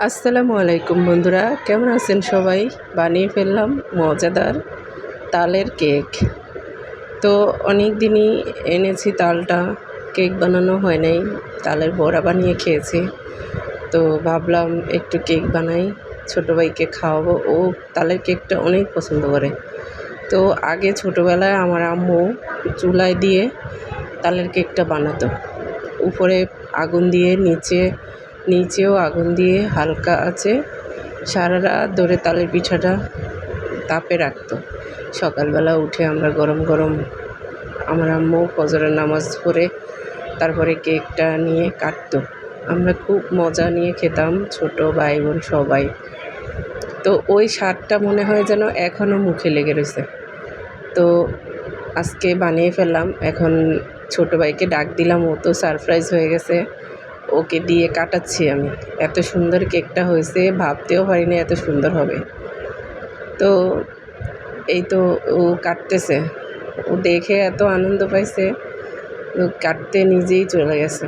আসসালামু আলাইকুম বন্ধুরা, কেমন আছেন সবাই? বানিয়ে ফেললাম মজাদার তালের কেক। তো অনেক দিনই এনেছি তালটা, কেক বানানো হয় নাই, তালের বড়া বানিয়ে খেয়েছি। তো ভাবলাম একটু কেক বানাই, ছোটো ভাইকে খাওয়াবো। ও তালের কেকটা অনেক পছন্দ করে। তো আগে ছোটোবেলায় আমার আম্মু চুলায় দিয়ে তালের কেকটা বানাতো, উপরে আগুন দিয়ে নিচেও আগুন দিয়ে হালকা আছে সারা রাত ধরে তালের পিঠাটা তাপে রাখতো। সকালবেলা উঠে আমরা গরম গরম আমার আম্মু ফজরের নামাজ পড়ে তারপরে কেকটা নিয়ে কাটতো। আমরা খুব মজা নিয়ে খেতাম, ছোট ভাই বোন সবাই। তো ওই স্বাদটা মনে হয় যেন এখনও মুখে লেগে রয়েছে। তো আজকে বানিয়ে ফেললাম। এখন ছোটো ভাইকে ডাক দিলাম, ও তো সারপ্রাইজ হয়ে গেছে, ওকে দিয়ে কাটাচ্ছি আমি। এত সুন্দর কেকটা হয়েছে, ভাবতেও পারিনি এত সুন্দর হবে। তো এই তো ও কাটতেছে, ও দেখে এত আনন্দ পাইছে, ও কাটতে নিজেই চলে গেছে।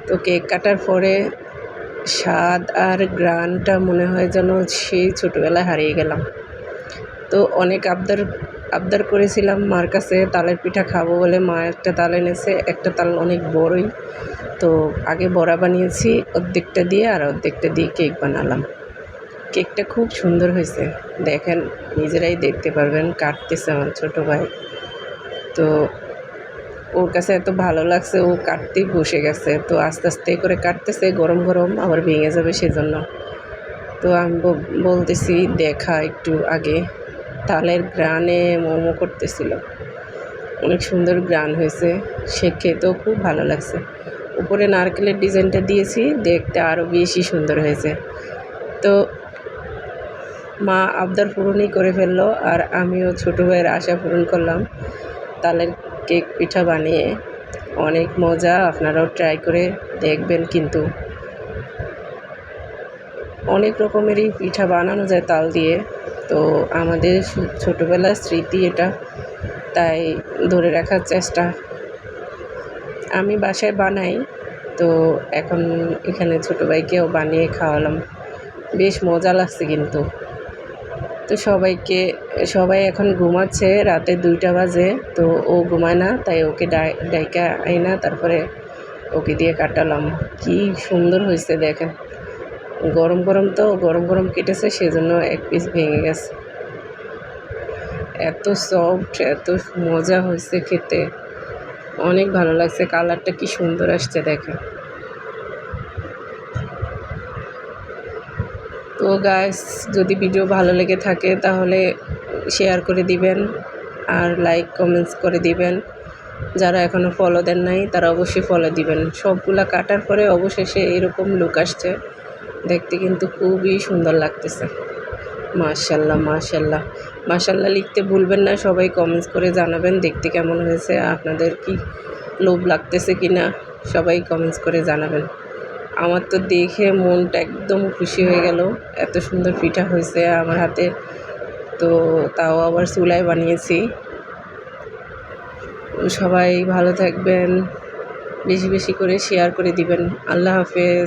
তো কেক কাটার পরে স্বাদ আর গ্রানটা মনে হয় যেন সেই ছোটোবেলায় হারিয়ে গেলাম। তো অনেক আবদার করেছিলাম মার কাছে তালের পিঠা খাবো বলে। মা একটা তাল এনেছে, একটা তাল অনেক বড়ই। তো আগে বড়া বানিয়েছি অর্ধেকটা দিয়ে, আর অর্ধেকটা দিয়ে কেক বানালাম। কেকটা খুব সুন্দর হয়েছে, দেখেন, নিজেরাই দেখতে পারবেন। কাটতেছে আমার ছোটো ভাই। তো ওর কাছে এত ভালো লাগছে, ও কাটতেই বসে গেছে। তো আস্তে আস্তে করে কাটতেছে, গরম গরম আবার ভেঙে যাবে সেজন্য। তো আমি বলতেছি দেখা একটু আগে তালের গ্রানে মোমো করতেছিল, অনেক সুন্দর গ্রান হয়েছে, সে খেতেও খুব ভালো লাগছে। উপরে নারকেলের ডিজাইনটা দিয়েছি, দেখতে আরও বেশি সুন্দর হয়েছে। তো মা আবদার পূরণই করে ফেললো, আর আমিও ছোটো ভাইয়ের আশা পূরণ করলাম তালের কেক পিঠা বানিয়ে। অনেক মজা, আপনারাও ট্রাই করে দেখবেন। কিন্তু অনেক রকমেরই পিঠা বানানো যায় তাল দিয়ে। তো আমাদের ছোটোবেলার স্মৃতি এটা, তাই ধরে রাখার চেষ্টা। আমি বাসায় বানাই, তো এখন এখানে ছোটো ভাইকেও বানিয়ে খাওয়ালাম, বেশ মজা লাগছে কিন্তু। তো সবাই এখন ঘুমাচ্ছে, রাতে 2টা বাজে। তো ও ঘুমায় না, তাই ওকে ডাইকা আইনা তারপরে ওকে দিয়ে কাটালাম। কি সুন্দর হয়েছে দেখেন, গরম গরম কেটেছে, সেজন্য এক পিস ভেঙে গেছে। এত সফট, এত মজা হয়েছে খেতে, অনেক ভালো লাগছে। কালারটা কি সুন্দর আসছে দেখেন। তো গাইস, যদি ভিডিও ভালো লেগে থাকে তাহলে শেয়ার করে দিবেন, আর লাইক কমেন্টস করে দিবেন। যারা এখনও ফলো দেন নাই তারা অবশ্যই ফলো দিবেন। সবগুলা কাটার পরে অবশেষে এরকম লুক আসছে, দেখতে কিন্তু খুবই সুন্দর লাগতেছে। মাশাল্লাহ মাশাল্লাহ মাশাল্লাহ লিখতে ভুলবেন না, সবাই কমেন্টস করে জানাবেন দেখতে কেমন হয়েছে, আপনাদের কি লোভ লাগতেছে কি না, সবাই কমেন্টস করে জানাবেন। আমার তো দেখে মনটা একদম খুশি হয়ে গেল, এত সুন্দর পিঠা হয়েছে আমার হাতে। তো তাও আবার চুলায় বানিয়েছি। সবাই ভালো থাকবেন, বেশি বেশি করে শেয়ার করে দিবেন। আল্লাহ হাফেজ।